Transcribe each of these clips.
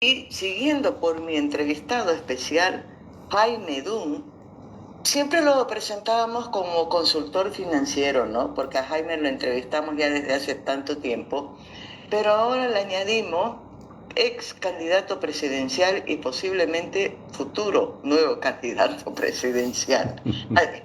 Y siguiendo por mi entrevistado especial, Jaime Dunn, siempre lo presentábamos como consultor financiero, ¿no? Porque a Jaime lo entrevistamos ya desde hace tanto tiempo, pero ahora le añadimos ex candidato presidencial y posiblemente futuro nuevo candidato presidencial.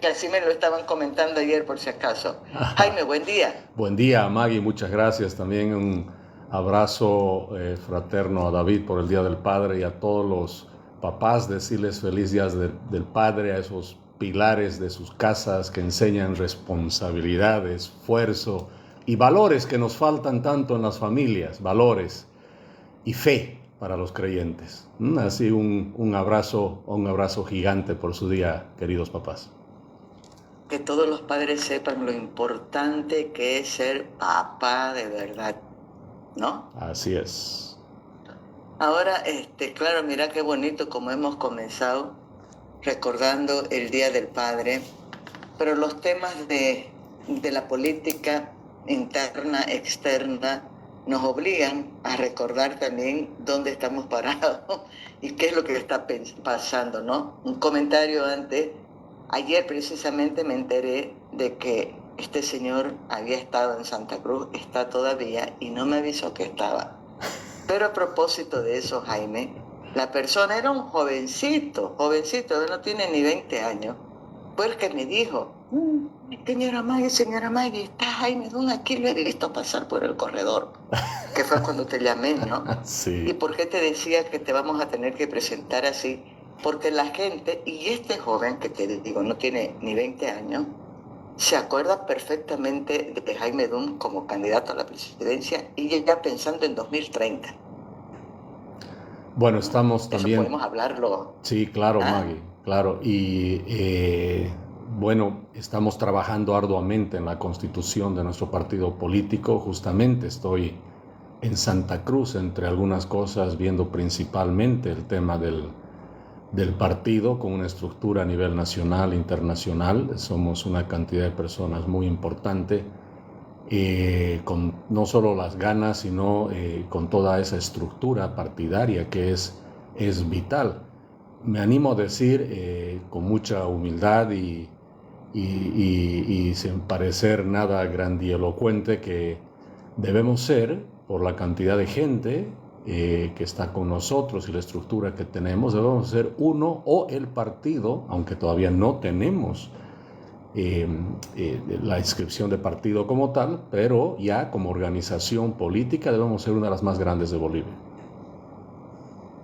Que así me lo estaban comentando ayer por si acaso. Jaime, buen día. Buen día, Maggie, muchas gracias. También un abrazo fraterno a David por el Día del Padre y a todos los papás, decirles feliz Día del Padre, a esos pilares de sus casas que enseñan responsabilidad, esfuerzo y valores que nos faltan tanto en las familias, valores y fe para los creyentes. Así un abrazo gigante por su día, queridos papás. Que todos los padres sepan lo importante que es ser papá de verdad, ¿no? Así es. Ahora, claro, mira qué bonito como hemos comenzado recordando el Día del Padre, pero los temas de la política interna, externa, nos obligan a recordar también dónde estamos parados y qué es lo que está pasando, ¿no? Un comentario antes. Ayer precisamente me enteré de que este señor había estado en Santa Cruz, está todavía, y no me avisó que estaba. Pero a propósito de eso, Jaime, la persona era un jovencito, no tiene ni 20 años, fue el que me dijo, señora Maggie, está Jaime Dunn aquí, lo he visto pasar por el corredor, que fue cuando te llamé, ¿no? Sí. ¿Y por qué te decía que te vamos a tener que presentar así? Porque la gente, y este joven que te digo no tiene ni 20 años, se acuerda perfectamente de Jaime Dunn como candidato a la presidencia y ya pensando en 2030. Bueno, estamos Eso también... podemos hablarlo. Sí, claro, ¿Ah? Maggie, claro. Y bueno, estamos trabajando arduamente en la constitución de nuestro partido político. Justamente estoy en Santa Cruz, entre algunas cosas, viendo principalmente el tema del partido con una estructura a nivel nacional e internacional. Somos una cantidad de personas muy importante, con no solo las ganas, sino con toda esa estructura partidaria que es vital. Me animo a decir con mucha humildad y sin parecer nada grandilocuente que debemos ser, por la cantidad de gente que está con nosotros y la estructura que tenemos, debemos ser uno o el partido, aunque todavía no tenemos la inscripción de partido como tal, pero ya como organización política debemos ser una de las más grandes de Bolivia.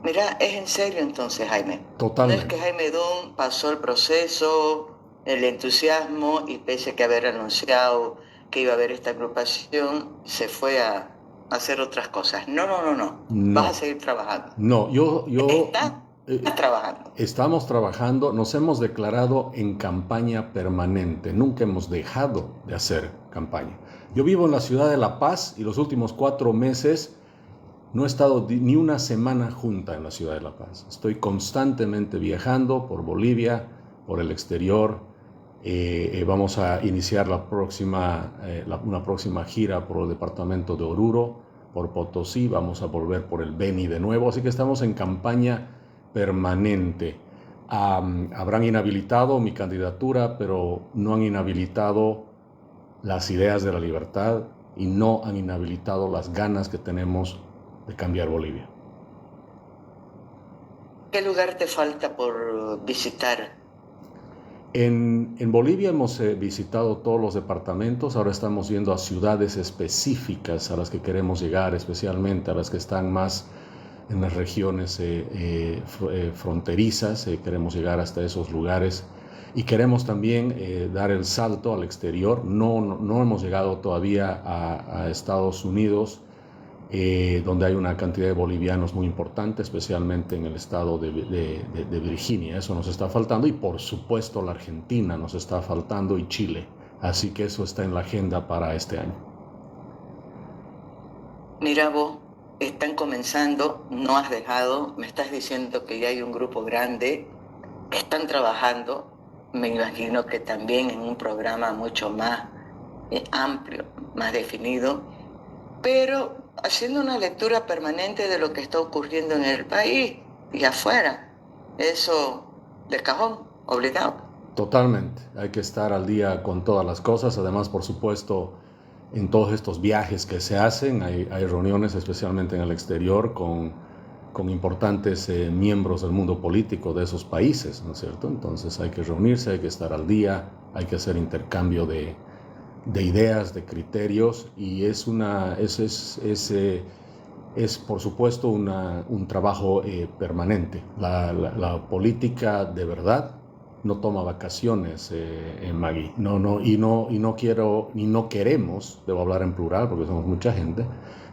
Mira, es en serio entonces, Jaime. No es Totalmente. que Jaime Dunn pasó el proceso, el entusiasmo y pese a que haber anunciado que iba a haber esta agrupación, se fue a hacer otras cosas. No. Vas a No, seguir trabajando. no, Estás trabajando. estamos trabajando, nos hemos declarado en campaña permanente, nunca hemos dejado de hacer campaña. Yo vivo en la ciudad de La Paz y los últimos 4 meses no he estado ni una semana junta en la ciudad de La Paz. Estoy constantemente viajando por Bolivia, por el exterior. Vamos a iniciar una próxima gira por el departamento de Oruro, por Potosí. Vamos a volver por el Beni de nuevo. Así que estamos en campaña permanente. Habrán inhabilitado mi candidatura, pero no han inhabilitado las ideas de la libertad y no han inhabilitado las ganas que tenemos de cambiar Bolivia. ¿Qué lugar te falta por visitar? En Bolivia hemos visitado todos los departamentos, ahora estamos yendo a ciudades específicas a las que queremos llegar, especialmente a las que están más en las regiones fronterizas, queremos llegar hasta esos lugares y queremos también dar el salto al exterior. No hemos llegado todavía a Estados Unidos, donde hay una cantidad de bolivianos muy importante, especialmente en el estado de Virginia. Eso nos está faltando y por supuesto la Argentina nos está faltando y Chile. Así que eso está en la agenda para este año. Mira vos, están comenzando, no has dejado, me estás diciendo que ya hay un grupo grande, están trabajando, me imagino que también en un programa mucho más amplio, más definido, pero haciendo una lectura permanente de lo que está ocurriendo en el país y afuera. Eso de cajón, obligado. Totalmente, hay que estar al día con todas las cosas. Además, por supuesto, en todos estos viajes que se hacen, hay reuniones especialmente en el exterior con importantes miembros del mundo político de esos países, ¿no es cierto? Entonces hay que reunirse, hay que estar al día, hay que hacer intercambio de ideas, de criterios, y es por supuesto un trabajo permanente. La política de verdad no toma vacaciones, Maggie. Y no quiero, y no queremos, debo hablar en plural porque somos mucha gente,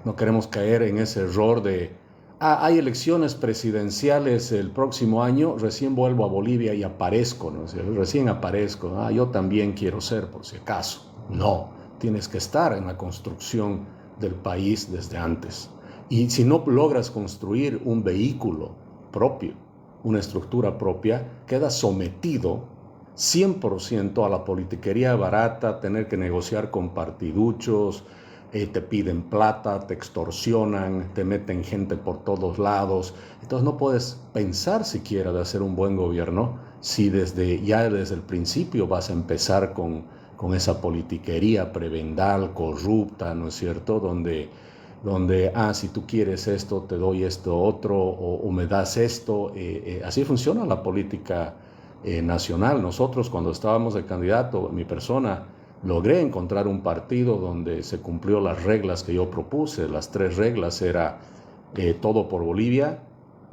no queremos caer en ese error de, hay elecciones presidenciales el próximo año, recién vuelvo a Bolivia y aparezco, ¿no? Recién aparezco, yo también quiero ser, por si acaso. No, tienes que estar en la construcción del país desde antes. Y si no logras construir un vehículo propio, una estructura propia, queda sometido 100% a la politiquería barata, tener que negociar con partiduchos, te piden plata, te extorsionan, te meten gente por todos lados. Entonces no puedes pensar siquiera de hacer un buen gobierno si ya desde el principio vas a empezar con esa politiquería prebendal, corrupta, ¿no es cierto?, donde si tú quieres esto, te doy esto otro, o me das esto. Así funciona la política nacional. Nosotros, cuando estábamos de candidato, mi persona, logré encontrar un partido donde se cumplió las reglas que yo propuse. Las 3 reglas era todo por Bolivia,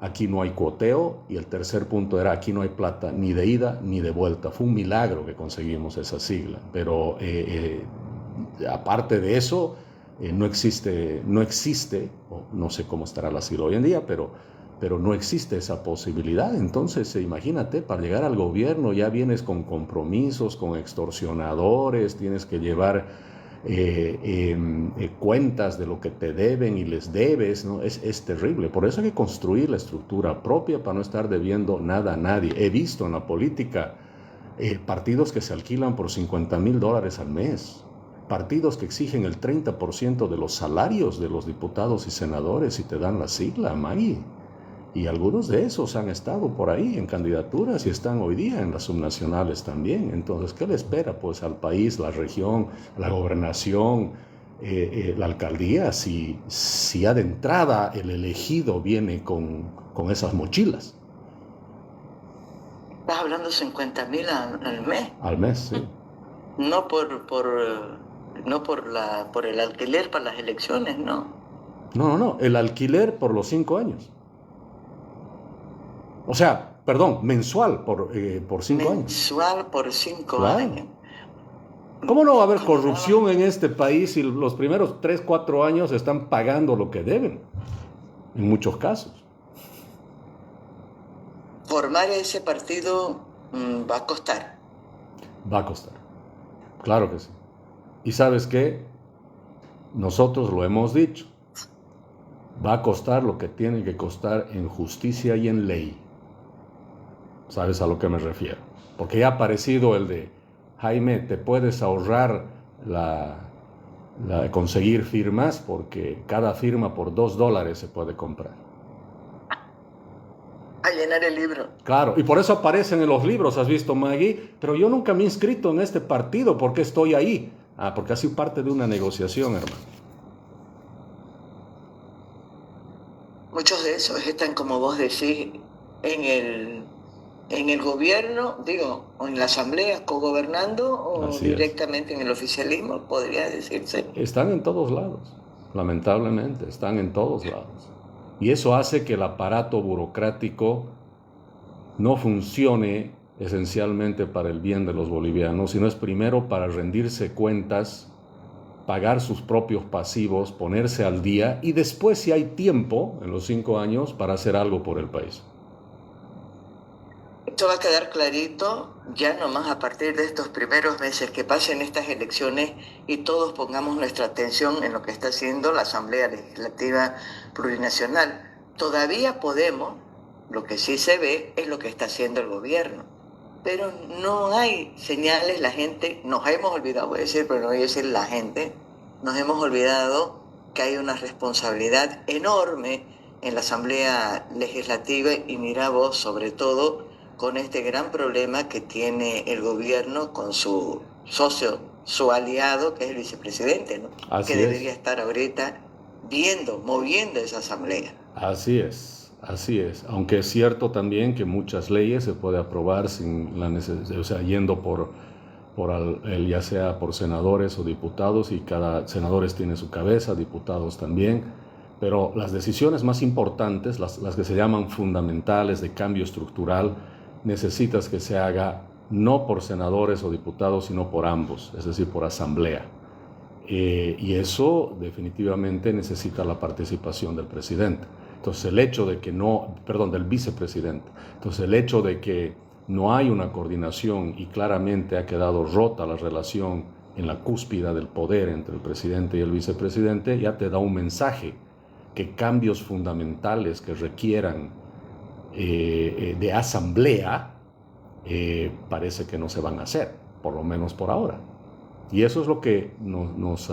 aquí no hay cuoteo, y el tercer punto era aquí no hay plata ni de ida ni de vuelta. Fue un milagro que conseguimos esa sigla, pero aparte de eso, no existe, o no sé cómo estará la sigla hoy en día, pero no existe esa posibilidad. Entonces, imagínate, para llegar al gobierno ya vienes con compromisos, con extorsionadores, tienes que llevar cuentas de lo que te deben y les debes, ¿no? Es terrible. Por eso hay que construir la estructura propia para no estar debiendo nada a nadie. He visto en la política partidos que se alquilan por $50,000 al mes. Partidos que exigen el 30% de los salarios de los diputados y senadores y te dan la sigla, Maggie. Y algunos de esos han estado por ahí en candidaturas y están hoy día en las subnacionales también. Entonces, ¿qué le espera pues al país, la región, la gobernación, la alcaldía, si ya de entrada el elegido viene con esas mochilas? Estás hablando 50,000 al mes. Al mes, sí. No por el alquiler para las elecciones, ¿no? No, el alquiler por los 5 años. O sea, perdón, mensual por 5 años. Mensual por 5 Claro. años. ¿Cómo no va a haber corrupción en este país si los primeros 3, 4 años están pagando lo que deben? En muchos casos. Formar ese partido va a costar. Va a costar. Claro que sí. ¿Y sabes qué? Nosotros lo hemos dicho. Va a costar lo que tiene que costar en justicia y en ley. ¿Sabes a lo que me refiero? Porque ya ha aparecido el de, Jaime, te puedes ahorrar conseguir firmas porque cada firma por $2 se puede comprar. A llenar el libro. Claro, y por eso aparecen en los libros, ¿has visto, Maggie? Pero yo nunca me he inscrito en este partido, ¿por qué estoy ahí? Porque ha sido parte de una negociación, hermano. Muchos de esos están, como vos decís, en el gobierno, digo, o en la asamblea, cogobernando, o Así directamente en el oficialismo, podría decirse. Están en todos lados, lamentablemente, están en todos lados. Y eso hace que el aparato burocrático no funcione esencialmente para el bien de los bolivianos, sino es primero para rendirse cuentas, pagar sus propios pasivos, ponerse al día y después, si hay tiempo, en los 5 años, para hacer algo por el país. Esto va a quedar clarito ya nomás a partir de estos primeros meses que pasen estas elecciones y todos pongamos nuestra atención en lo que está haciendo la Asamblea Legislativa Plurinacional. Todavía podemos, lo que sí se ve es lo que está haciendo el gobierno, pero no hay señales. La gente, nos hemos olvidado, voy a decir, pero no voy a decir la gente, nos hemos olvidado que hay una responsabilidad enorme en la Asamblea Legislativa y mira vos, sobre todo, con este gran problema que tiene el gobierno con su socio, su aliado, que es el vicepresidente, ¿no? Así que debería es. estar ahorita moviendo esa Asamblea. Así es, así es. Aunque es cierto también que muchas leyes se puede aprobar sin la necesidad, o sea, yendo ya sea por senadores o diputados, y cada senador tiene su cabeza, diputados también, pero las decisiones más importantes, las que se llaman fundamentales de cambio estructural, necesitas que se haga no por senadores o diputados, sino por ambos, es decir, por asamblea. Y eso definitivamente necesita la participación del presidente. Entonces el hecho de que del vicepresidente. Entonces el hecho de que no hay una coordinación y claramente ha quedado rota la relación en la cúspide del poder entre el presidente y el vicepresidente, ya te da un mensaje que cambios fundamentales que requieran de asamblea parece que no se van a hacer, por lo menos por ahora. Y eso es lo que nos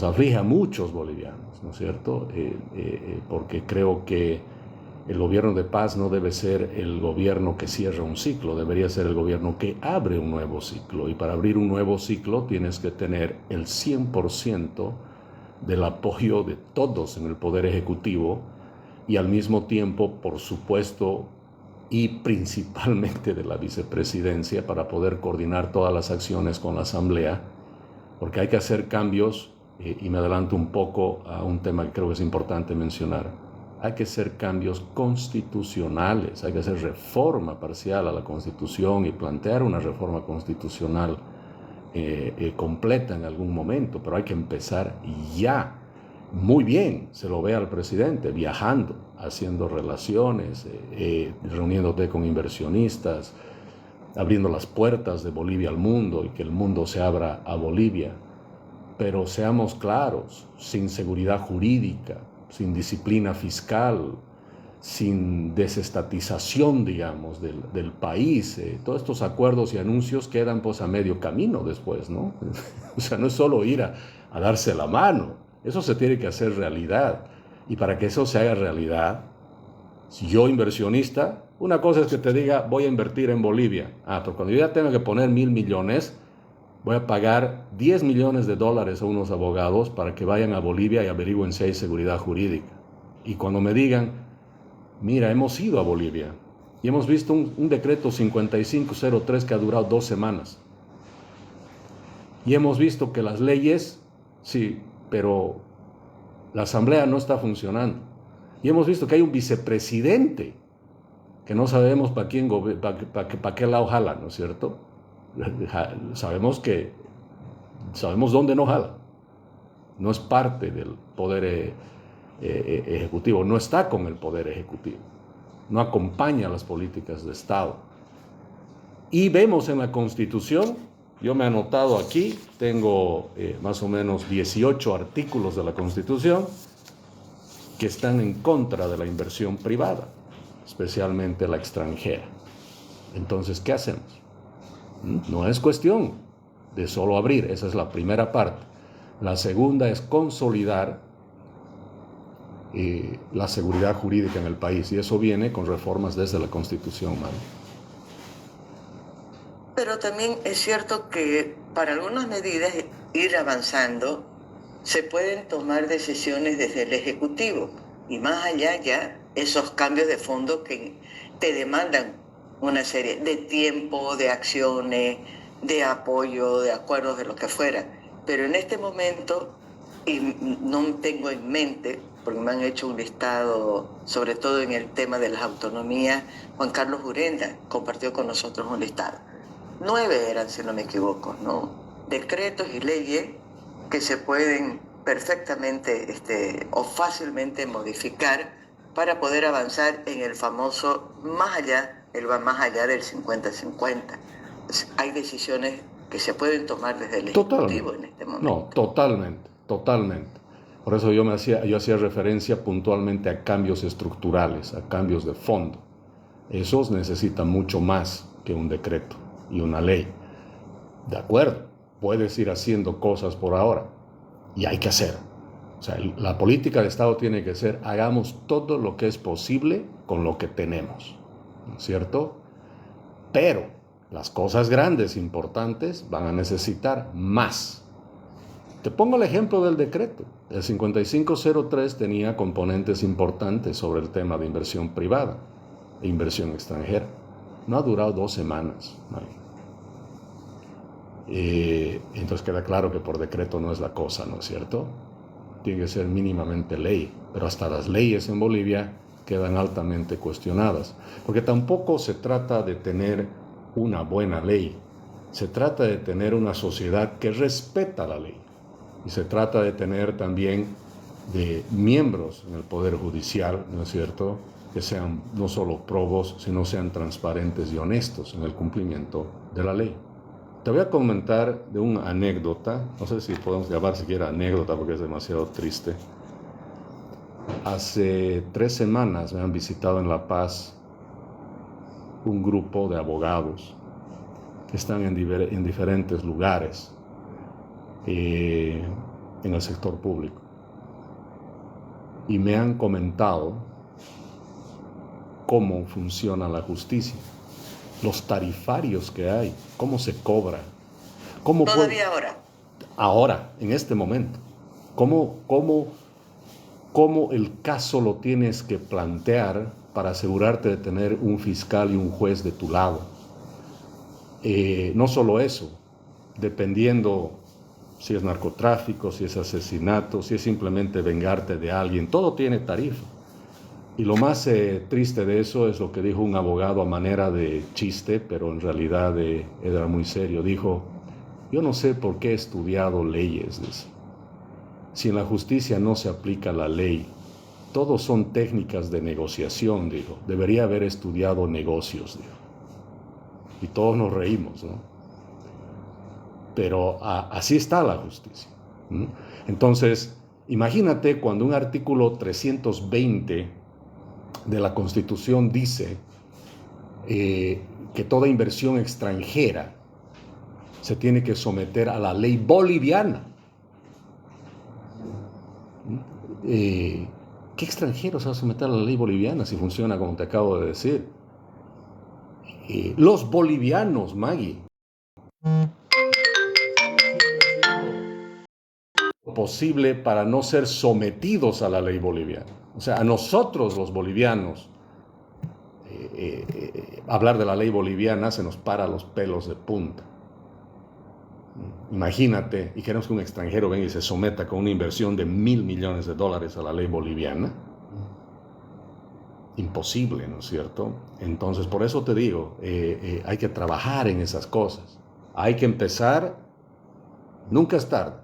aflige a muchos bolivianos, ¿no es cierto? Porque creo que el gobierno de paz no debe ser el gobierno que cierra un ciclo, debería ser el gobierno que abre un nuevo ciclo. Y para abrir un nuevo ciclo tienes que tener el 100% del apoyo de todos en el Poder Ejecutivo y al mismo tiempo, por supuesto, y principalmente de la vicepresidencia para poder coordinar todas las acciones con la Asamblea, porque hay que hacer cambios, y me adelanto un poco a un tema que creo que es importante mencionar. Hay que hacer cambios constitucionales, hay que hacer reforma parcial a la Constitución y plantear una reforma constitucional completa en algún momento, pero hay que empezar ya. Muy bien, se lo ve al presidente viajando, haciendo relaciones, reuniéndote con inversionistas, abriendo las puertas de Bolivia al mundo y que el mundo se abra a Bolivia. Pero seamos claros, sin seguridad jurídica, sin disciplina fiscal, sin desestatización, digamos, del país, todos estos acuerdos y anuncios quedan pues a medio camino después, ¿no? O sea, no es solo ir a darse la mano. Eso se tiene que hacer realidad. Y para que eso se haga realidad, si yo inversionista, una cosa es que te diga, voy a invertir en Bolivia. Pero cuando yo ya tengo que poner 1.000 millones, voy a pagar $10 millones a unos abogados para que vayan a Bolivia y averigüen si hay seguridad jurídica. Y cuando me digan, mira, hemos ido a Bolivia y hemos visto un decreto 5503 que ha durado 2 semanas. Y hemos visto que las leyes, sí, pero la asamblea no está funcionando. Y hemos visto que hay un vicepresidente que no sabemos para qué lado jala, ¿no es cierto? Sabemos dónde no jala. No es parte del poder ejecutivo, no está con el poder ejecutivo, no acompaña las políticas de Estado. Y vemos en la Constitución, yo me he anotado aquí, tengo más o menos 18 artículos de la Constitución que están en contra de la inversión privada, especialmente la extranjera. Entonces, ¿qué hacemos? No es cuestión de solo abrir, esa es la primera parte. La segunda es consolidar la seguridad jurídica en el país, y eso viene con reformas desde la Constitución, Manu. Pero también es cierto que para algunas medidas ir avanzando se pueden tomar decisiones desde el Ejecutivo y más allá ya esos cambios de fondo que te demandan una serie de tiempo, de acciones, de apoyo, de acuerdos, de lo que fuera. Pero en este momento, y no tengo en mente, porque me han hecho un listado, sobre todo en el tema de las autonomías, Juan Carlos Urenda compartió con nosotros un listado. 9 eran, si no me equivoco, ¿no? Decretos y leyes que se pueden perfectamente o fácilmente modificar para poder avanzar en el famoso más allá del 50-50. Hay decisiones que se pueden tomar desde el Ejecutivo en este momento. No, totalmente. Por eso yo hacía referencia puntualmente a cambios estructurales, a cambios de fondo. Esos necesitan mucho más que un decreto y una ley. De acuerdo, puedes ir haciendo cosas por ahora y hay que hacer. O sea, la política de Estado tiene que ser, hagamos todo lo que es posible con lo que tenemos, ¿no es cierto? Pero las cosas grandes, importantes, van a necesitar más. Te pongo el ejemplo del decreto. El 5503 tenía componentes importantes sobre el tema de inversión privada e inversión extranjera. No ha durado 2 semanas. Entonces queda claro que por decreto no es la cosa, ¿no es cierto? Tiene que ser mínimamente ley, pero hasta las leyes en Bolivia quedan altamente cuestionadas, porque tampoco se trata de tener una buena ley, se trata de tener una sociedad que respeta la ley, y se trata de tener también de miembros en el Poder Judicial, ¿no es cierto?, que sean no solo probos, sino sean transparentes y honestos en el cumplimiento de la ley. Te voy a comentar de una anécdota, no sé si podemos llamar siquiera anécdota porque es demasiado triste. Hace 3 semanas me han visitado en La Paz un grupo de abogados que están en diferentes lugares en el sector público. Y me han comentado cómo funciona la justicia, los tarifarios que hay, cómo se cobra. Todavía ahora. Ahora, en este momento. Cómo el caso lo tienes que plantear para asegurarte de tener un fiscal y un juez de tu lado. No solo eso, dependiendo si es narcotráfico, si es asesinato, si es simplemente vengarte de alguien, todo tiene tarifa. Y lo más triste de eso es lo que dijo un abogado a manera de chiste, pero en realidad era muy serio. Dijo, yo no sé por qué he estudiado leyes. Dice. Si en la justicia no se aplica la ley, todos son técnicas de negociación, dijo. Debería haber estudiado negocios, dijo. Y todos nos reímos, ¿no? Pero así está la justicia. Entonces, imagínate cuando un artículo 320 de la Constitución dice que toda inversión extranjera se tiene que someter a la ley boliviana. ¿Qué extranjero se va a someter a la ley boliviana si funciona como te acabo de decir? Los bolivianos, Maggie. Posible para no ser sometidos a la ley boliviana. O sea, a nosotros los bolivianos, hablar de la ley boliviana se nos para los pelos de punta. Imagínate, y queremos que un extranjero venga y se someta con una inversión de $1.000 millones a la ley boliviana. Imposible, ¿no es cierto? Entonces, por eso te digo, hay que trabajar en esas cosas. Hay que empezar, nunca es tarde.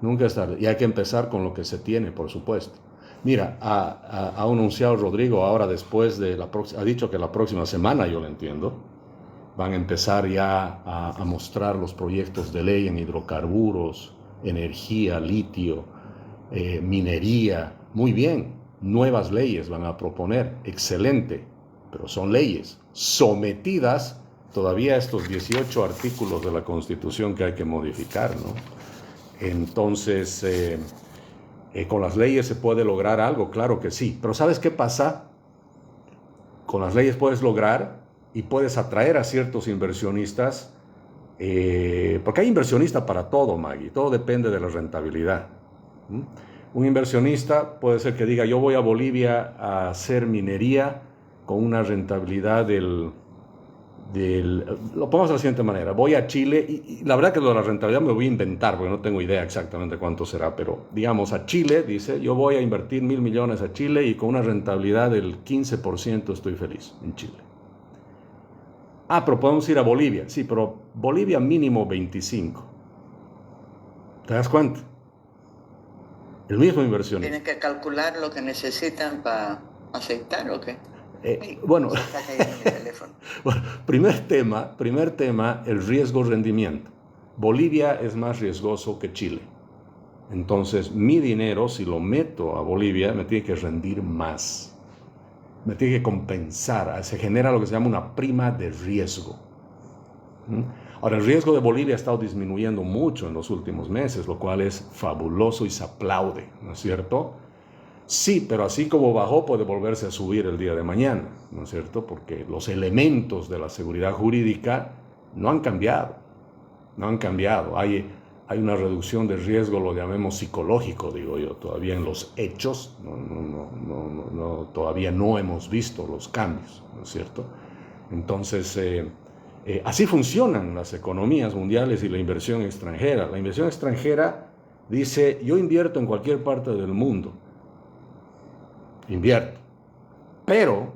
Nunca es tarde. Y hay que empezar con lo que se tiene, por supuesto. Mira, ha anunciado Rodrigo ahora después de ha dicho que la próxima semana, yo lo entiendo, van a empezar ya a mostrar los proyectos de ley en hidrocarburos, energía, litio, minería. Muy bien, nuevas leyes van a proponer, excelente, pero son leyes sometidas todavía a estos 18 artículos de la Constitución que hay que modificar, ¿no? Entonces, ¿con las leyes se puede lograr algo? Claro que sí. Pero ¿sabes qué pasa? Con las leyes puedes lograr y puedes atraer a ciertos inversionistas, porque hay inversionista para todo, Maggie. Todo depende de la rentabilidad. Un inversionista puede ser que diga, yo voy a Bolivia a hacer minería con una rentabilidad lo ponemos de la siguiente manera, voy a Chile y la verdad que lo de la rentabilidad me voy a inventar porque no tengo idea exactamente cuánto será, pero digamos a Chile, dice, yo voy a invertir $1.000 millones a Chile y con una rentabilidad del 15% estoy feliz en Chile. Pero podemos ir a Bolivia, sí, pero Bolivia mínimo 25. ¿Te das cuenta? El mismo inversionista. ¿Tienes que calcular lo que necesitan para aceptar o qué? Bueno, se está cayendo mi teléfono. Bueno, primer tema, el riesgo-rendimiento. Bolivia es más riesgoso que Chile. Entonces, mi dinero, si lo meto a Bolivia, me tiene que rendir más. Me tiene que compensar. Se genera lo que se llama una prima de riesgo. Ahora, el riesgo de Bolivia ha estado disminuyendo mucho en los últimos meses, lo cual es fabuloso y se aplaude, ¿no es cierto? Sí, pero así como bajó puede volverse a subir el día de mañana, ¿no es cierto? Porque los elementos de la seguridad jurídica no han cambiado, no han cambiado. Hay una reducción de riesgo, lo llamemos psicológico, digo yo, todavía en los hechos, todavía no hemos visto los cambios, ¿no es cierto? Entonces, así funcionan las economías mundiales y la inversión extranjera. La inversión extranjera dice, yo invierto en cualquier parte del mundo, invierto, pero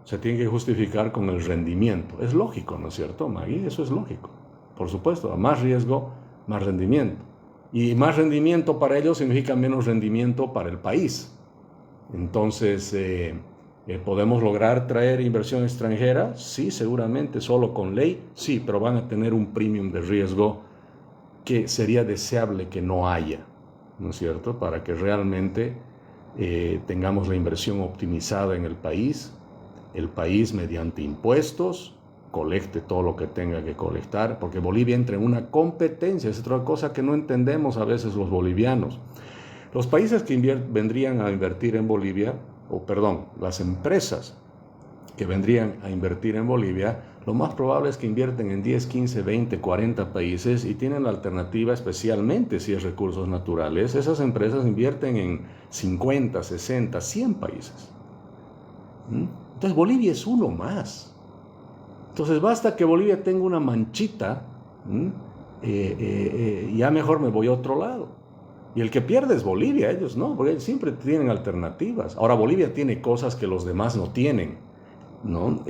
se tiene que justificar con el rendimiento. Es lógico, ¿no es cierto, Maggie? Eso es lógico. Por supuesto, a más riesgo, más rendimiento. Y más rendimiento para ellos significa menos rendimiento para el país. Entonces, ¿podemos lograr traer inversión extranjera? Sí, seguramente, solo con ley, sí, pero van a tener un premium de riesgo que sería deseable que no haya, ¿no es cierto? Para que realmente tengamos la inversión optimizada en el país mediante impuestos colecte todo lo que tenga que colectar, porque Bolivia entra en una competencia, es otra cosa que no entendemos a veces los bolivianos. Los países que vendrían a invertir en Bolivia, las empresas que vendrían a invertir en Bolivia, lo más probable es que invierten en 10, 15, 20, 40 países y tienen la alternativa, especialmente si es recursos naturales, esas empresas invierten en 50, 60, 100 países. Entonces Bolivia es uno más. Entonces basta que Bolivia tenga una manchita, ya mejor me voy a otro lado. Y el que pierde es Bolivia, ellos no, porque ellos siempre tienen alternativas. Ahora Bolivia tiene cosas que los demás no tienen, ¿no?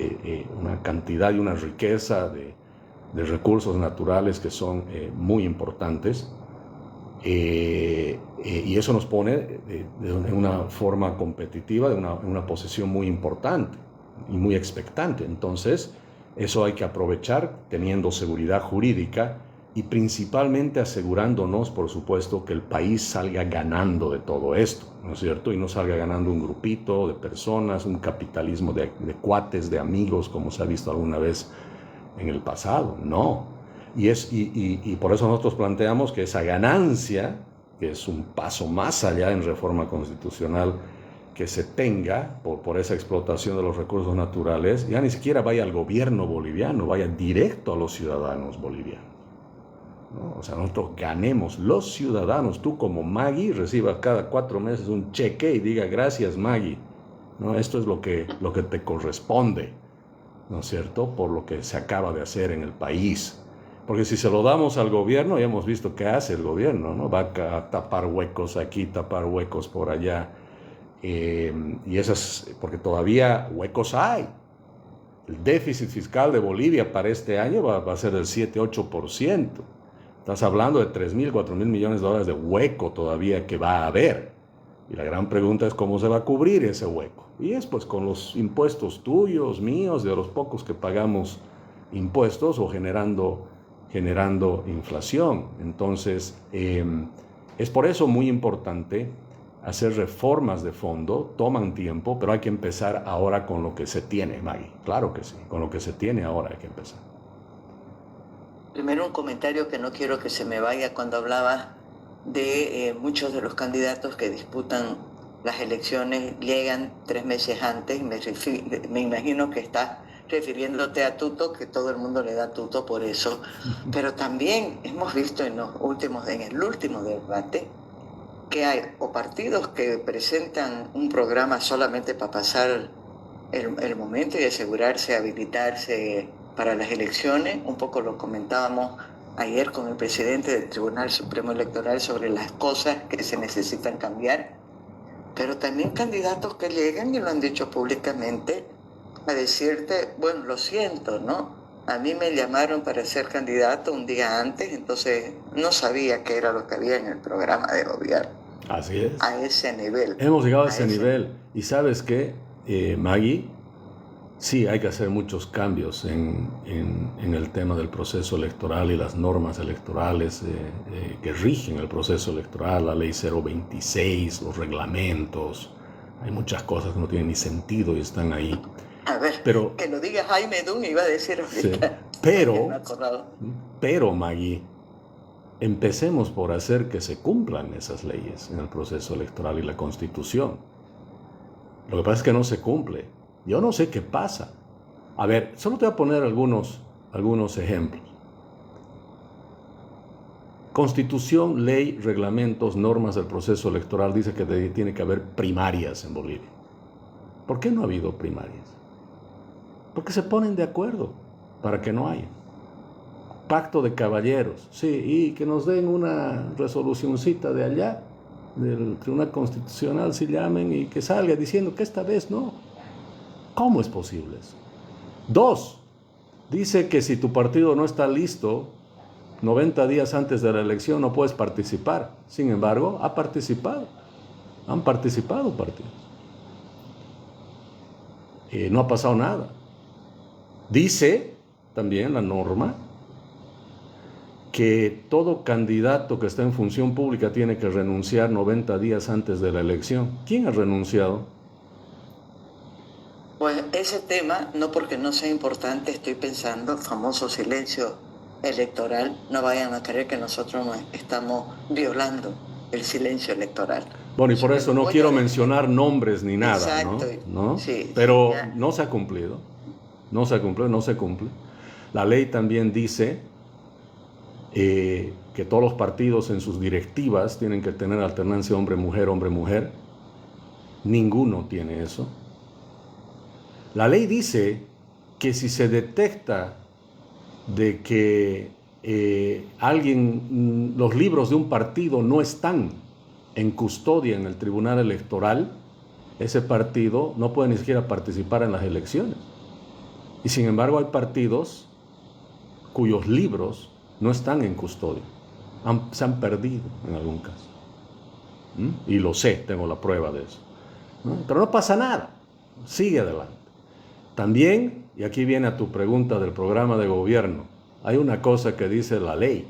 Una cantidad y una riqueza de recursos naturales que son muy importantes. Y eso nos pone en una forma competitiva, en una posición muy importante y muy expectante. Entonces, eso hay que aprovechar teniendo seguridad jurídica y principalmente asegurándonos, por supuesto, que el país salga ganando de todo esto, ¿no es cierto? Y no salga ganando un grupito de personas, un capitalismo de cuates, de amigos, como se ha visto alguna vez en el pasado. No. Y por eso nosotros planteamos que esa ganancia, que es un paso más allá en reforma constitucional, que se tenga por esa explotación de los recursos naturales, ya ni siquiera vaya al gobierno boliviano, vaya directo a los ciudadanos bolivianos, ¿no? O sea, nosotros ganemos, los ciudadanos, tú como Maggie recibas cada 4 meses un cheque y diga gracias Maggie, ¿no? Esto es lo que te corresponde, ¿no es cierto?, por lo que se acaba de hacer en el país. Porque si se lo damos al gobierno, ya hemos visto qué hace el gobierno, ¿no? Va a tapar huecos aquí, tapar huecos por allá. Y esas, porque todavía huecos hay. El déficit fiscal de Bolivia para este año va a ser del 7-8%. Estás hablando de 3.000, 4.000 millones de dólares de hueco todavía que va a haber. Y la gran pregunta es cómo se va a cubrir ese hueco. Y es pues con los impuestos tuyos, míos, de los pocos que pagamos impuestos o generando inflación. Entonces, es por eso muy importante hacer reformas de fondo, toman tiempo, pero hay que empezar ahora con lo que se tiene, Maggie. Claro que sí, con lo que se tiene ahora hay que empezar. Primero un comentario que no quiero que se me vaya cuando hablaba de muchos de los candidatos que disputan las elecciones llegan 3 meses antes. Me imagino que estás refiriéndote a tuto, que todo el mundo le da tuto por eso, pero también hemos visto en el último debate que hay o partidos que presentan un programa solamente para pasar el momento y asegurarse, habilitarse para las elecciones. Un poco lo comentábamos ayer con el presidente del Tribunal Supremo Electoral sobre las cosas que se necesitan cambiar, pero también candidatos que llegan y lo han dicho públicamente a decirte, bueno, lo siento, ¿no? A mí me llamaron para ser candidato un día antes, entonces no sabía qué era lo que había en el programa de gobierno. Así es. A ese nivel. Hemos llegado a ese nivel. Y ¿sabes qué, Maggie? Sí, hay que hacer muchos cambios en el tema del proceso electoral y las normas electorales que rigen el proceso electoral, la ley 026, los reglamentos. Hay muchas cosas que no tienen ni sentido y están ahí. A ver, pero, que lo diga Jaime Dun, iba a decir ahorita. Pero, Maggie, empecemos por hacer que se cumplan esas leyes en el proceso electoral y la Constitución. Lo que pasa es que no se cumple. Yo no sé qué pasa. A ver, solo te voy a poner algunos ejemplos. Constitución, ley, reglamentos, normas del proceso electoral dice que tiene que haber primarias en Bolivia. ¿Por qué no ha habido primarias? Porque se ponen de acuerdo para que no haya. Pacto de caballeros, sí, y que nos den una resolucioncita de allá, del Tribunal Constitucional, si llamen, y que salga diciendo que esta vez no. ¿Cómo es posible eso? 2, dice que si tu partido no está listo 90 días antes de la elección no puedes participar. Sin embargo, han participado partidos. No ha pasado nada. Dice también la norma que todo candidato que está en función pública tiene que renunciar 90 días antes de la elección. ¿Quién ha renunciado? Pues ese tema, no porque no sea importante, estoy pensando, famoso silencio electoral, no vayan a creer que nosotros nos estamos violando el silencio electoral. Bueno, y por eso no quiero mencionar nombres ni nada, exacto, ¿no? Sí, pero sí, no se ha cumplido. No se cumple. La ley también dice que todos los partidos en sus directivas tienen que tener alternancia hombre-mujer. Ninguno tiene eso. La ley dice que si se detecta de que los libros de un partido no están en custodia en el Tribunal Electoral, ese partido no puede ni siquiera participar en las elecciones. Y sin embargo hay partidos cuyos libros no están en custodia, se han perdido en algún caso. Y lo sé, tengo la prueba de eso. Pero no pasa nada, sigue adelante. También, y aquí viene a tu pregunta del programa de gobierno, hay una cosa que dice la ley.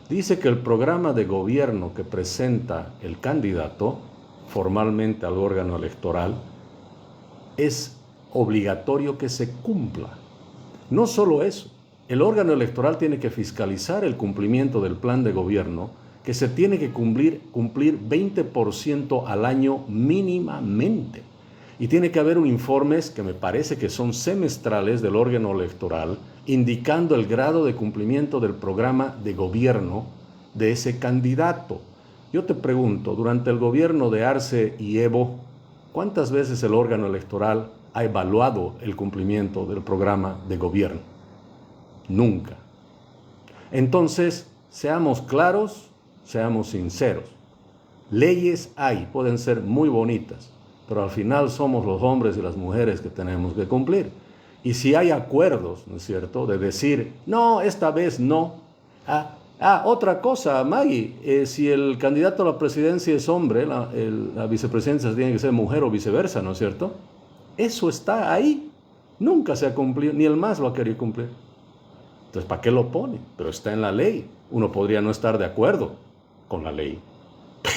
Dice que el programa de gobierno que presenta el candidato formalmente al órgano electoral es obligatorio que se cumpla. No solo eso, el órgano electoral tiene que fiscalizar el cumplimiento del plan de gobierno, que se tiene que cumplir 20% al año mínimamente. Y tiene que haber un informes que me parece que son semestrales del órgano electoral, indicando el grado de cumplimiento del programa de gobierno de ese candidato. Yo te pregunto, durante el gobierno de Arce y Evo, ¿cuántas veces el órgano electoral ha evaluado el cumplimiento del programa de gobierno? Nunca. Entonces, seamos claros, seamos sinceros. Leyes hay, pueden ser muy bonitas, pero al final somos los hombres y las mujeres que tenemos que cumplir. Y si hay acuerdos, ¿no es cierto?, de decir, no, esta vez no. Otra cosa, Maggie, si el candidato a la presidencia es hombre, la vicepresidencia tiene que ser mujer o viceversa, ¿no es cierto? Eso está ahí. Nunca se ha cumplido, ni el MAS lo ha querido cumplir. Entonces, ¿para qué lo pone? Pero está en la ley. Uno podría no estar de acuerdo con la ley,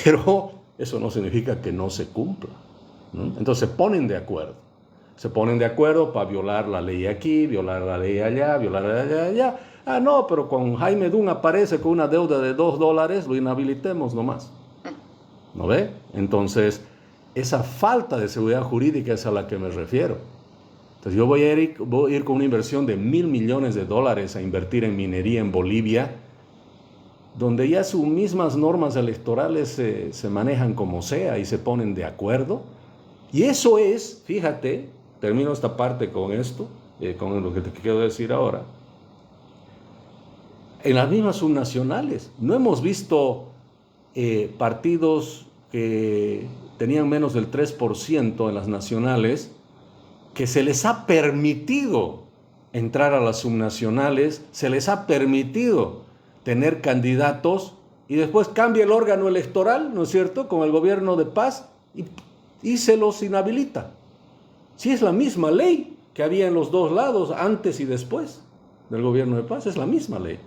pero eso no significa que no se cumpla. Entonces se ponen de acuerdo para violar la ley aquí, violar la ley allá, violar la ley allá. No, pero con Jaime Dun aparece con una deuda de $2, lo inhabilitemos nomás. ¿No ve? Entonces, esa falta de seguridad jurídica es a la que me refiero. Entonces yo voy a ir con una inversión de $1.000 millones a invertir en minería en Bolivia, donde ya sus mismas normas electorales se manejan como sea y se ponen de acuerdo. Y eso es, fíjate, termino esta parte con esto, con lo que te quiero decir ahora. En las mismas subnacionales, no hemos visto partidos que tenían menos del 3% en las nacionales, que se les ha permitido entrar a las subnacionales, se les ha permitido tener candidatos y después cambia el órgano electoral, ¿no es cierto?, con el gobierno de paz y se los inhabilita. Si es la misma ley que había en los dos lados, antes y después del gobierno de paz, es la misma ley.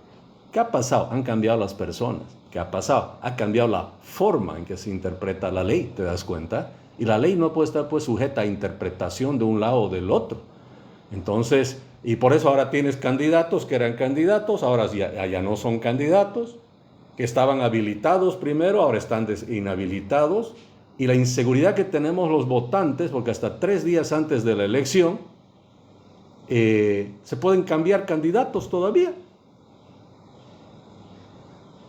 ¿Qué ha pasado? Han cambiado las personas. ¿Qué ha pasado? Ha cambiado la forma en que se interpreta la ley, ¿te das cuenta? Y la ley no puede estar pues sujeta a interpretación de un lado o del otro. Entonces, Y por eso ahora tienes candidatos que eran candidatos, ahora ya no son candidatos, que estaban habilitados primero, ahora están inhabilitados. Y la inseguridad que tenemos los votantes, porque hasta 3 días antes de la elección, se pueden cambiar candidatos todavía.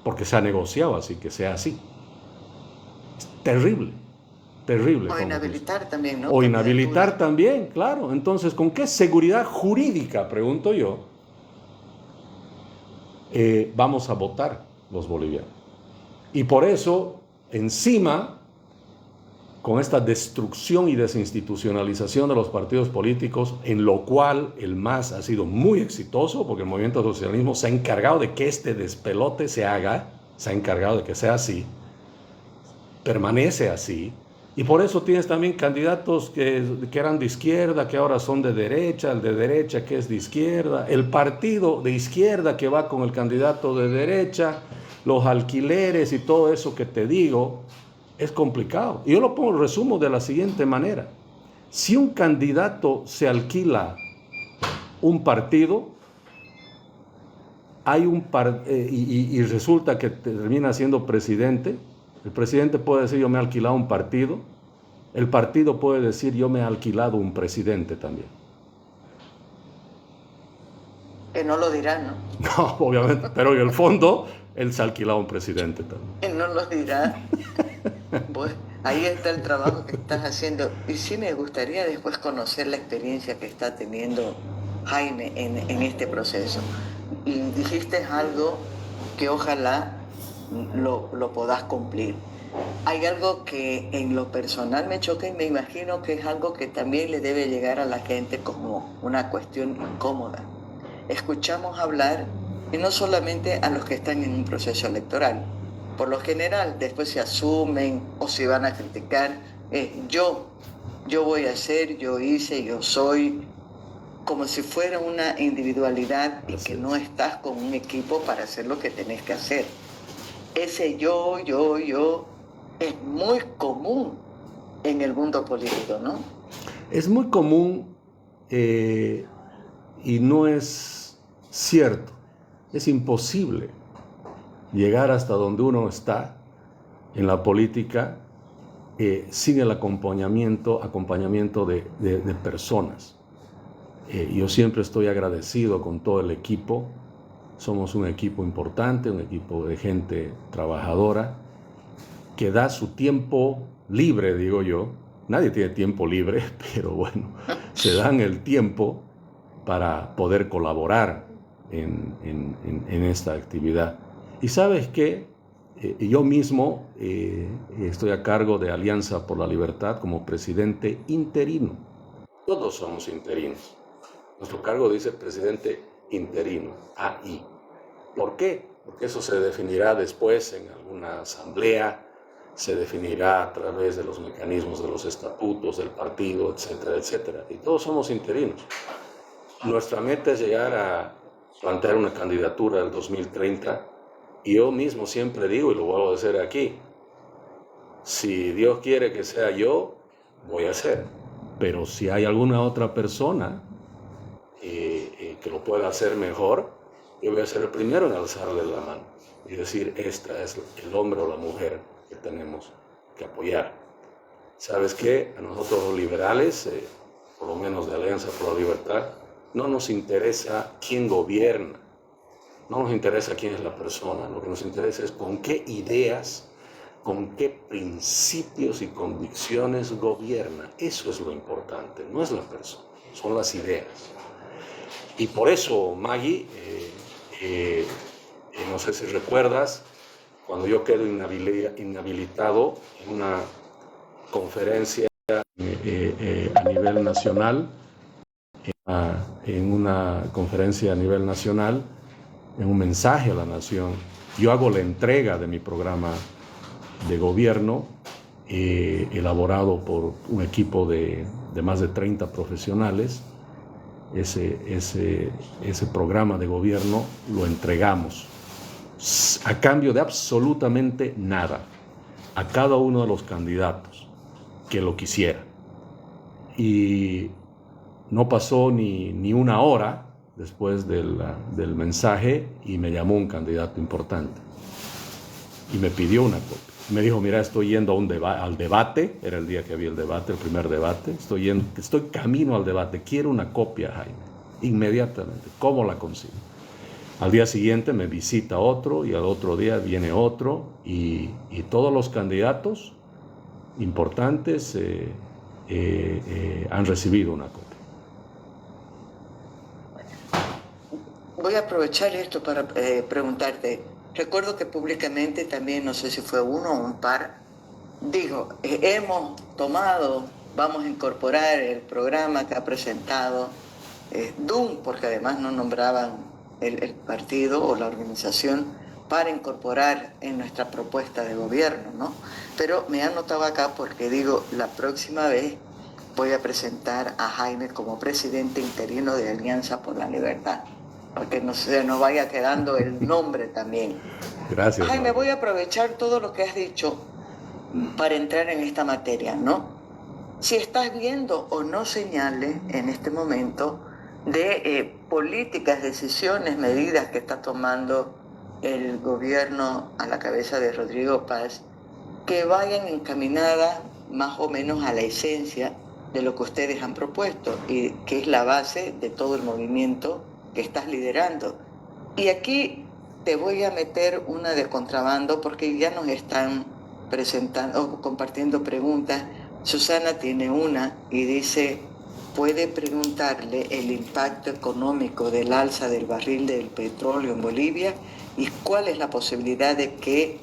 Porque se ha negociado así, que sea así. Es terrible, terrible. O inhabilitar también, ¿no? O inhabilitar también, claro. Entonces, ¿con qué seguridad jurídica, pregunto yo, vamos a votar los bolivianos? Y por eso, encima, con esta destrucción y desinstitucionalización de los partidos políticos, en lo cual el MAS ha sido muy exitoso, porque el movimiento del socialismo se ha encargado de que este despelote se haga, se ha encargado de que sea así, permanece así, y por eso tienes también candidatos que eran de izquierda, que ahora son de derecha, el de derecha que es de izquierda, el partido de izquierda que va con el candidato de derecha, los alquileres y todo eso que te digo. Es complicado. Y yo lo resumo de la siguiente manera. Si un candidato se alquila un partido, y resulta que termina siendo presidente, el presidente puede decir yo me he alquilado un partido, el partido puede decir yo me he alquilado un presidente también. Que no lo dirá, ¿no? No, obviamente, pero en el fondo él se ha alquilado un presidente también. Que no lo dirá. Pues ahí está el trabajo que estás haciendo. Y sí me gustaría después conocer la experiencia que está teniendo Jaime en este proceso. Y dijiste algo que ojalá lo puedas cumplir. Hay algo que en lo personal me choca y me imagino que es algo que también le debe llegar a la gente como una cuestión incómoda. Escuchamos hablar, y no solamente a los que están en un proceso electoral. Por lo general, después se asumen o se van a criticar. Yo voy a hacer, yo hice, yo soy, como si fuera una individualidad y que no estás con un equipo para hacer lo que tenés que hacer. Ese yo, es muy común en el mundo político, ¿no? Es muy común y no es cierto, es imposible llegar hasta donde uno está en la política sin el acompañamiento de personas. Yo siempre estoy agradecido con todo el equipo. Somos un equipo importante, un equipo de gente trabajadora que da su tiempo libre, digo yo. Nadie tiene tiempo libre, pero bueno, se dan el tiempo para poder colaborar en esta actividad. Y sabes qué, yo mismo estoy a cargo de Alianza por la Libertad como presidente interino. Todos somos interinos. Nuestro cargo dice presidente interino, AI. ¿Por qué? Porque eso se definirá después en alguna asamblea, se definirá a través de los mecanismos de los estatutos del partido, etcétera, etcétera. Y todos somos interinos. Nuestra meta es llegar a plantear una candidatura del 2030. Y yo mismo siempre digo, y lo vuelvo a decir aquí, si Dios quiere que sea yo, voy a hacer. Pero si hay alguna otra persona que lo pueda hacer mejor, yo voy a ser el primero en alzarle la mano y decir, esta es el hombre o la mujer que tenemos que apoyar. ¿Sabes qué? A nosotros los liberales, por lo menos de Alianza por la Libertad, no nos interesa quién gobierna. No nos interesa quién es la persona, lo que nos interesa es con qué ideas, con qué principios y convicciones gobierna. Eso es lo importante, no es la persona, son las ideas. Y por eso, Maggie, no sé si recuerdas, cuando yo quedo inhabilitado en una conferencia a nivel nacional, en un mensaje a la nación, yo hago la entrega de mi programa de gobierno elaborado por un equipo de más de 30 profesionales. Ese programa de gobierno lo entregamos a cambio de absolutamente nada a cada uno de los candidatos que lo quisiera. Y no pasó ni una hora después del mensaje y me llamó un candidato importante y me pidió una copia. Me dijo, mira, estoy yendo al debate, era el día que había el debate, el primer debate, estoy camino al debate, quiero una copia, Jaime, inmediatamente. ¿Cómo la consigo? Al día siguiente me visita otro y al otro día viene otro y todos los candidatos importantes han recibido una copia. Voy a aprovechar esto para preguntarte. Recuerdo que públicamente también, no sé si fue uno o un par, dijo, vamos a incorporar el programa que ha presentado DUM, porque además no nombraban el partido o la organización para incorporar en nuestra propuesta de gobierno, ¿no? Pero me han notado acá porque digo, la próxima vez voy a presentar a Jaime como presidente interino de Alianza por la Libertad, porque no se nos vaya quedando el nombre también. Gracias. Jaime, voy a aprovechar todo lo que has dicho para entrar en esta materia, ¿no? Si estás viendo o no señales en este momento de políticas, decisiones, medidas que está tomando el gobierno a la cabeza de Rodrigo Paz, que vayan encaminadas más o menos a la esencia de lo que ustedes han propuesto y que es la base de todo el movimiento que estás liderando. Y aquí te voy a meter una de contrabando porque ya nos están presentando o compartiendo preguntas. Susana tiene una y dice, ¿puede preguntarle el impacto económico del alza del barril del petróleo en Bolivia y cuál es la posibilidad de que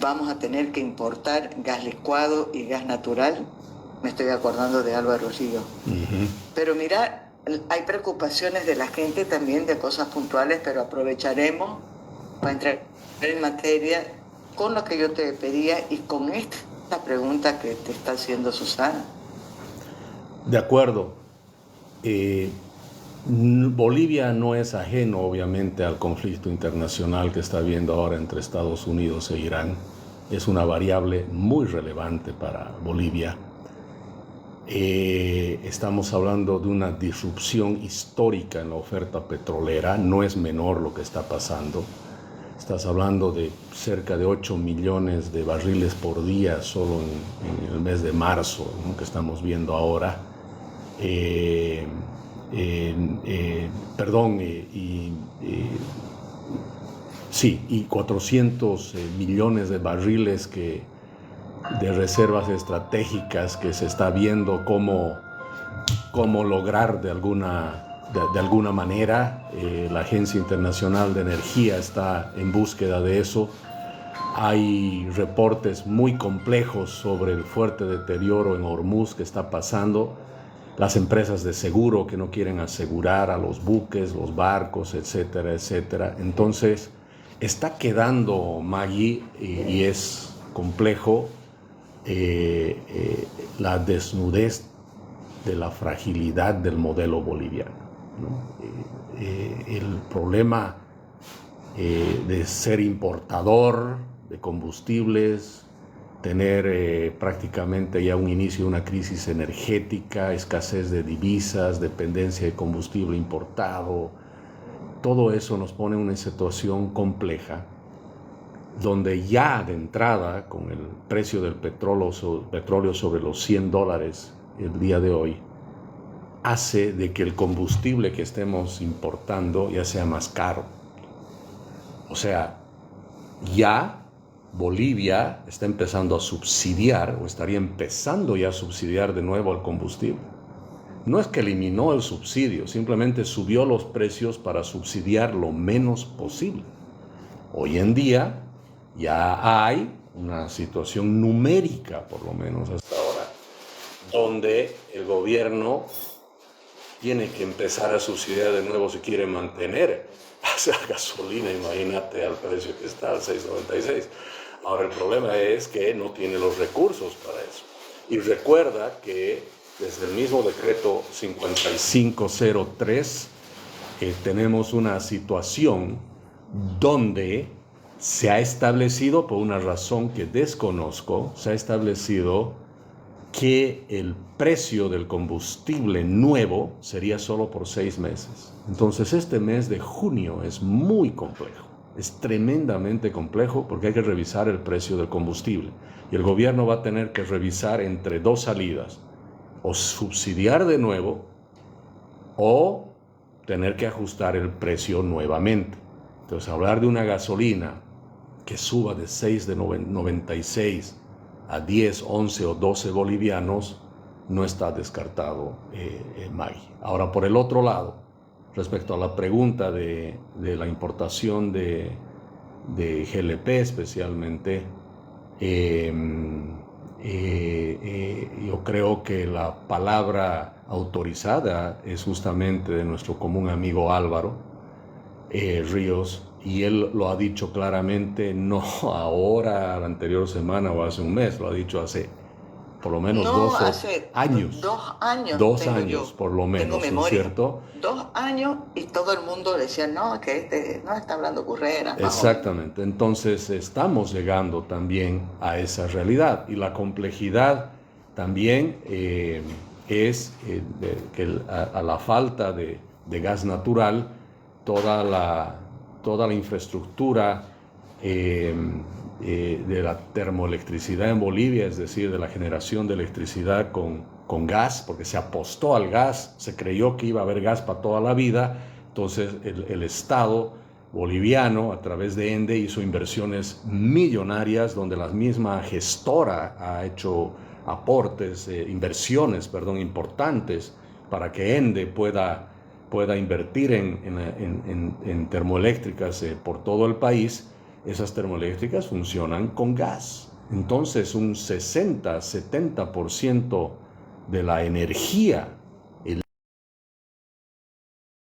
vamos a tener que importar gas licuado y gas natural? Me estoy acordando de Álvaro Río. Pero mira, hay preocupaciones de la gente también de cosas puntuales, pero aprovecharemos para entrar en materia con lo que yo te pedía y con esta pregunta que te está haciendo Susana. De acuerdo. Bolivia no es ajeno, obviamente, al conflicto internacional que está habiendo ahora entre Estados Unidos e Irán. Es una variable muy relevante para Bolivia. Estamos hablando de una disrupción histórica en la oferta petrolera. No es menor lo que está pasando. Estás hablando de cerca de 8 millones de barriles por día solo en el mes de marzo, ¿no?, que estamos viendo ahora. Y 400 millones de barriles de reservas estratégicas que se está viendo cómo lograr de alguna manera. La Agencia Internacional de Energía está en búsqueda de eso. Hay reportes muy complejos sobre el fuerte deterioro en Hormuz que está pasando. Las empresas de seguro que no quieren asegurar a los buques, los barcos, etcétera, etcétera. Entonces, está quedando, Maggie, y es complejo, la desnudez de la fragilidad del modelo boliviano, ¿no? El problema de ser importador de combustibles, tener prácticamente ya un inicio de una crisis energética, escasez de divisas, dependencia de combustible importado, todo eso nos pone en una situación compleja, donde ya de entrada, con el precio del petróleo sobre los $100 el día de hoy, hace de que el combustible que estemos importando ya sea más caro. O sea, ya Bolivia está empezando a subsidiar, o estaría empezando ya a subsidiar de nuevo el combustible. No es que eliminó el subsidio, simplemente subió los precios para subsidiar lo menos posible. Hoy en día ya hay una situación numérica, por lo menos hasta ahora, donde el gobierno tiene que empezar a subsidiar de nuevo si quiere mantener esa gasolina, imagínate, al precio que está, al 6.96. Ahora el problema es que no tiene los recursos para eso. Y recuerda que desde el mismo decreto 5503 tenemos una situación donde se ha establecido, por una razón que desconozco, se ha establecido que el precio del combustible nuevo sería solo por 6 meses. Entonces este mes de junio es muy complejo, es tremendamente complejo porque hay que revisar el precio del combustible y el gobierno va a tener que revisar entre dos salidas, o subsidiar de nuevo o tener que ajustar el precio nuevamente. Entonces hablar de una gasolina que suba de 6,96 a 10, 11 o 12 bolivianos no está descartado, Maggie. Ahora, por el otro lado, respecto a la pregunta de la importación de GLP especialmente, yo creo que la palabra autorizada es justamente de nuestro común amigo Álvaro Ríos, y él lo ha dicho claramente, no ahora, la anterior semana o hace un mes, lo ha dicho hace por lo menos hace años. 2 años. 2 años, por lo menos, tengo memoria. ¿no es cierto? 2 años y todo el mundo decía, no, que este no está hablando currera. Exactamente, entonces estamos llegando también a esa realidad y la complejidad también es que a la falta de gas natural, toda la infraestructura de la termoelectricidad en Bolivia, es decir, de la generación de electricidad con gas, porque se apostó al gas, se creyó que iba a haber gas para toda la vida, entonces el Estado boliviano a través de ENDE hizo inversiones millonarias donde la misma gestora ha hecho aportes, inversiones importantes para que ENDE pueda invertir en termoeléctricas por todo el país. Esas termoeléctricas funcionan con gas. Entonces un 60-70% de la energía